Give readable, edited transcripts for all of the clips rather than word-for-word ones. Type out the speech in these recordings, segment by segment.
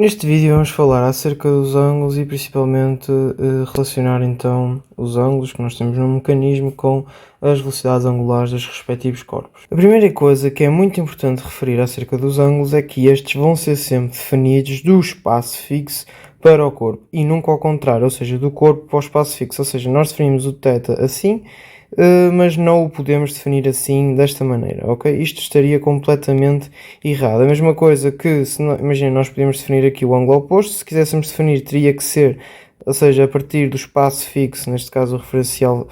Neste vídeo vamos falar acerca dos ângulos e principalmente relacionar então os ângulos que nós temos no mecanismo com as velocidades angulares dos respectivos corpos. A primeira coisa que é muito importante referir acerca dos ângulos é que estes vão ser sempre definidos do espaço fixo para o corpo e nunca ao contrário, ou seja, do corpo para o espaço fixo, ou seja, nós definimos o θ assim, mas não o podemos definir assim, desta maneira, ok? Isto estaria completamente errado. A mesma coisa que, imagina, nós podíamos definir aqui o ângulo oposto, se quiséssemos definir teria que ser, ou seja, a partir do espaço fixo, neste caso o referencial,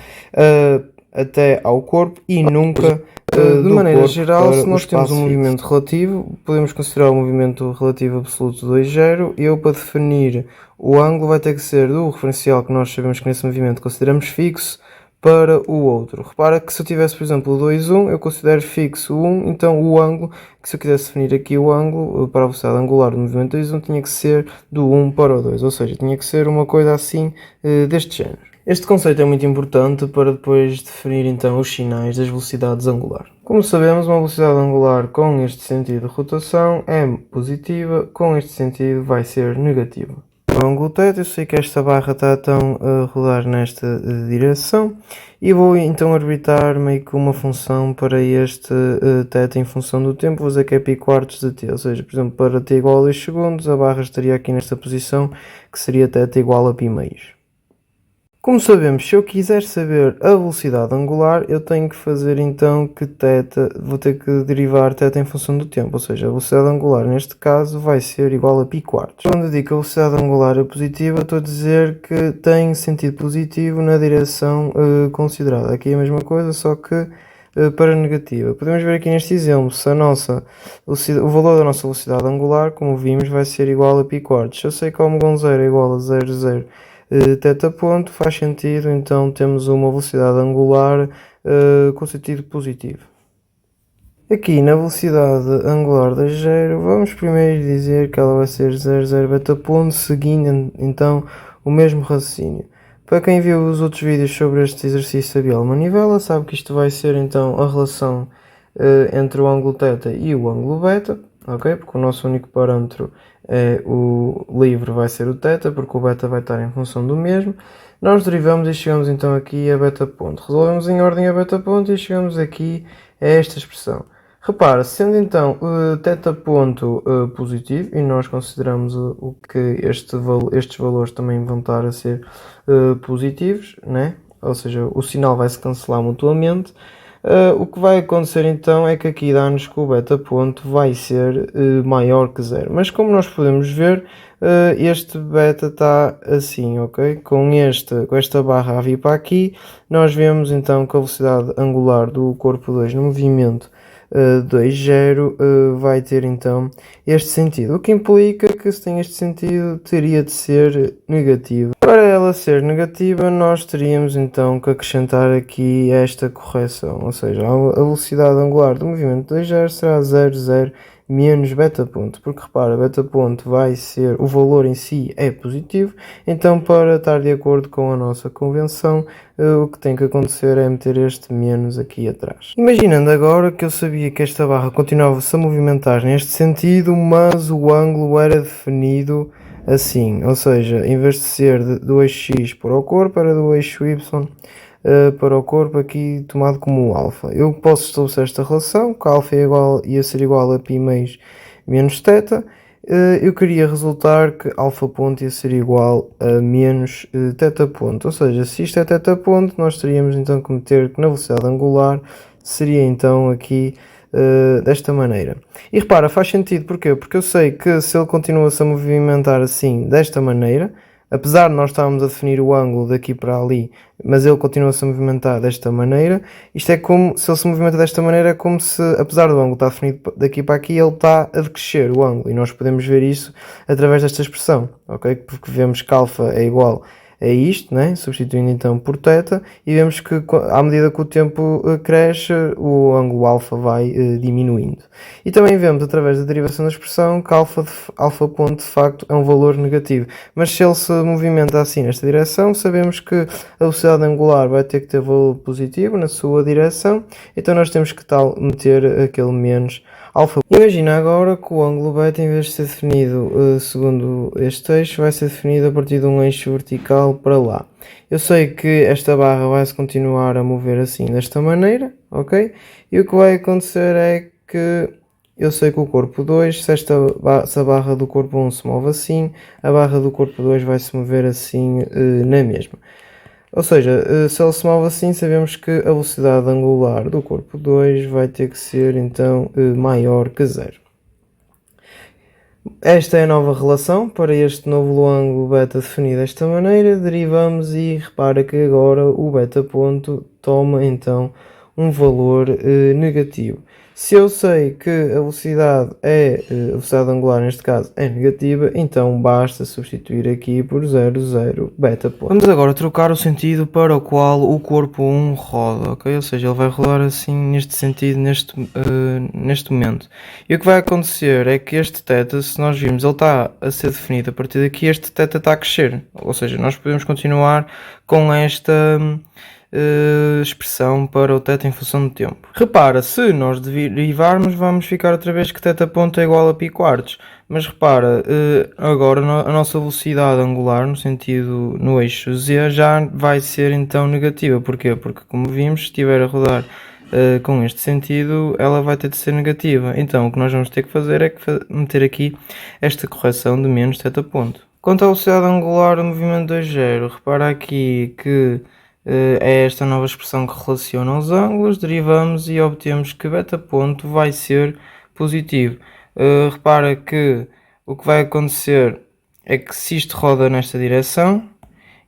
até ao corpo e nunca de maneira geral, se nós temos um movimento relativo, podemos considerar o movimento relativo absoluto 2,0 e eu para definir o ângulo vai ter que ser do referencial que nós sabemos que nesse movimento consideramos fixo para o outro. Repara que se eu tivesse, por exemplo, o 2,1, eu considero fixo o 1, então o ângulo, que se eu quisesse definir aqui o ângulo para a velocidade angular do movimento 2,1, tinha que ser do 1 para o 2, ou seja, tinha que ser uma coisa assim deste género. Este conceito é muito importante para depois definir então os sinais das velocidades angular. Como sabemos, uma velocidade angular com este sentido de rotação é positiva, com este sentido vai ser negativa. O ângulo θ, eu sei que esta barra está então a rodar nesta direção e vou então arbitrar meio que uma função para este θ em função do tempo, vou dizer que é π quartos de t, ou seja, por exemplo, para t igual a 2 segundos, a barra estaria aqui nesta posição, que seria θ igual a π meios. Como sabemos, se eu quiser saber a velocidade angular, eu tenho que fazer então que θ, vou ter que derivar θ em função do tempo, ou seja, a velocidade angular neste caso vai ser igual a π quartos. Quando eu digo que a velocidade angular é positiva, estou a dizer que tem sentido positivo na direção considerada. Aqui é a mesma coisa, só que para negativa. Podemos ver aqui neste exemplo, se o valor da nossa velocidade angular, como vimos, vai ser igual a π quartos. Se eu sei que o ômega 0 é igual a 0,0 θ ponto, faz sentido, então temos uma velocidade angular com sentido positivo. Aqui na velocidade angular da 0, vamos primeiro dizer que ela vai ser 0,0 beta ponto, seguindo então o mesmo raciocínio. Para quem viu os outros vídeos sobre este exercício da biel-manivela, sabe que isto vai ser então a relação entre o ângulo θ e o ângulo beta, ok? Porque o nosso único parâmetro é o livre, vai ser o θ, porque o beta vai estar em função do mesmo. Nós derivamos e chegamos então aqui a beta ponto. Resolvemos em ordem a beta ponto e chegamos aqui a esta expressão. Repara, sendo então θ ponto positivo, e nós consideramos o que estes valores também vão estar a ser positivos, né? Ou seja, o sinal vai se cancelar mutuamente. O que vai acontecer então é que aqui dá-nos que o beta ponto vai ser maior que zero. Mas como nós podemos ver, este beta está assim, ok? Com esta barra a vir para aqui, nós vemos então que a velocidade angular do corpo 2 no movimento 2,0 vai ter então este sentido, o que implica que se tem este sentido teria de ser negativo. Para ela ser negativa, nós teríamos então que acrescentar aqui esta correção, ou seja, a velocidade angular do movimento 2,0 será 0,0 menos beta ponto, porque repara, beta ponto vai ser, o valor em si é positivo, então para estar de acordo com a nossa convenção, o que tem que acontecer é meter este menos aqui atrás. Imaginando agora que eu sabia que esta barra continuava-se a movimentar neste sentido, mas o ângulo era definido assim, ou seja, em vez de ser do eixo X para o corpo, era do eixo Y para o corpo aqui tomado como alfa. Eu posso estabelecer esta relação, que alfa ia ser igual a π meios menos θ. Eu queria resultar que alfa ponto ia ser igual a menos θ ponto, ou seja, se isto é θ ponto, nós teríamos então que meter que na velocidade angular seria então aqui desta maneira. E repara, faz sentido, porquê? Porque eu sei que se ele continua-se a movimentar assim, desta maneira, apesar de nós estarmos a definir o ângulo daqui para ali, mas ele continua-se a movimentar desta maneira, isto é como, se ele se movimenta desta maneira, é como se, apesar do ângulo estar definido daqui para aqui, ele está a decrescer o ângulo, e nós podemos ver isso através desta expressão, ok? Porque vemos que alfa é igual a isto, né? Substituindo então por θ, e vemos que à medida que o tempo cresce, o ângulo alfa vai diminuindo. E também vemos através da derivação da expressão que alfa ponto de facto é um valor negativo, mas se ele se movimenta assim nesta direção, sabemos que a velocidade angular vai ter que ter valor positivo na sua direção, então nós temos que meter aquele menos alfa. Imagina agora que o ângulo beta, em vez de ser definido segundo este eixo, vai ser definido a partir de um eixo vertical para lá. Eu sei que esta barra vai se continuar a mover assim, desta maneira, ok? E o que vai acontecer é que eu sei que o corpo 2, se a barra do corpo 1 se move assim, a barra do corpo 2 vai se mover assim na mesma. Ou seja, se ele se move assim, sabemos que a velocidade angular do corpo 2 vai ter que ser então maior que zero. Esta é a nova relação para este novo ângulo beta definido desta maneira. Derivamos e repara que agora o beta ponto toma então um valor negativo. Se eu sei que a velocidade a velocidade angular neste caso é negativa, então basta substituir aqui por 0,0 beta ponto. Vamos agora trocar o sentido para o qual o corpo 1 roda, ok? Ou seja, ele vai rodar assim neste sentido, neste momento. E o que vai acontecer é que este θ, se nós virmos, ele está a ser definido a partir daqui, este θ está a crescer. Ou seja, nós podemos continuar com esta expressão para o θ em função do tempo. Repara, se nós derivarmos, vamos ficar outra vez que θ ponto é igual a π quartos. Mas repara, agora a nossa velocidade angular no eixo z já vai ser então negativa. Porquê? Porque como vimos, se estiver a rodar com este sentido, ela vai ter de ser negativa. Então o que nós vamos ter que fazer é meter aqui esta correção de menos θ ponto. Quanto à velocidade angular do movimento 2,0, repara aqui que é esta nova expressão que relaciona os ângulos, derivamos e obtemos que beta ponto vai ser positivo. Repara que o que vai acontecer é que se isto roda nesta direção,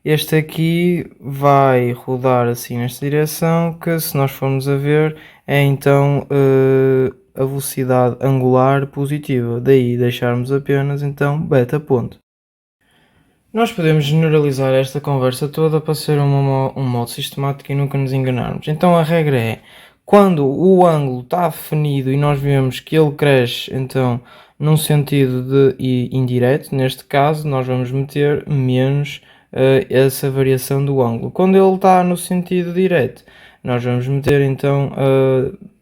este aqui vai rodar assim nesta direção, que se nós formos a ver é então a velocidade angular positiva, daí deixarmos apenas então beta ponto. Nós podemos generalizar esta conversa toda para ser um modo sistemático e nunca nos enganarmos. Então a regra é, quando o ângulo está definido e nós vemos que ele cresce, então num sentido indireto, neste caso nós vamos meter menos essa variação do ângulo. Quando ele está no sentido direto, nós vamos meter então,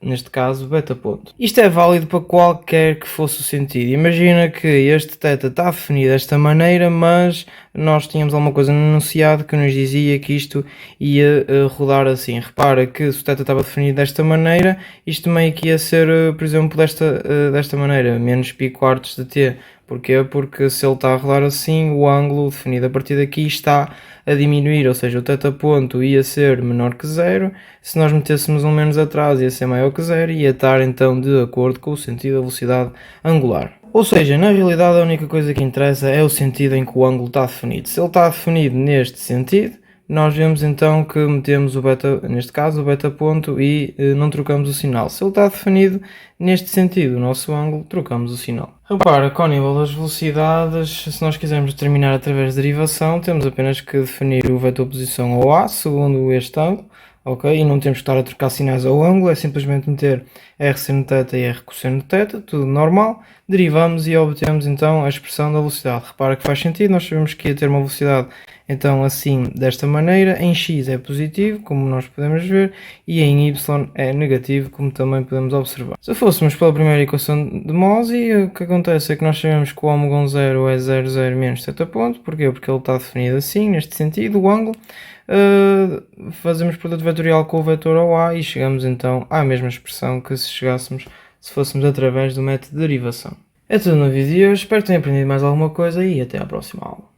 neste caso, beta ponto. Isto é válido para qualquer que fosse o sentido. Imagina que este θ está definido desta maneira, mas nós tínhamos alguma coisa no enunciado que nos dizia que isto ia rodar assim. Repara que se o θ estava definido desta maneira, isto também aqui ia ser, por exemplo, desta maneira, menos π quartos de t. Porquê? Porque se ele está a rodar assim, o ângulo definido a partir daqui está a diminuir, ou seja, o θ ponto ia ser menor que zero, se nós metêssemos um menos atrás ia ser maior que zero e ia estar então de acordo com o sentido da velocidade angular. Ou seja, na realidade a única coisa que interessa é o sentido em que o ângulo está definido. Se ele está definido neste sentido, nós vemos então que metemos o beta, neste caso o beta ponto, e não trocamos o sinal. Se ele está definido neste sentido, o nosso ângulo, trocamos o sinal. Repara que ao nível das velocidades, se nós quisermos determinar através de derivação, temos apenas que definir o vetor posição ao A, segundo este ângulo, ok? E não temos que estar a trocar sinais ao ângulo, é simplesmente meter R seno θ e R cosseno θ, tudo normal. Derivamos e obtemos então a expressão da velocidade. Repara que faz sentido, nós sabemos que ia ter uma velocidade então assim, desta maneira, em x é positivo, como nós podemos ver, e em y é negativo, como também podemos observar. Se fôssemos pela primeira equação de Mozzi, o que acontece é que nós sabemos que o ômega 0 é 0,0 menos θ ponto. Porquê? Porque ele está definido assim, neste sentido, o ângulo. Fazemos produto vetorial com o vetor OA e chegamos então à mesma expressão que se fôssemos através do método de derivação. É tudo no vídeo de hoje, espero que tenham aprendido mais alguma coisa e até à próxima aula.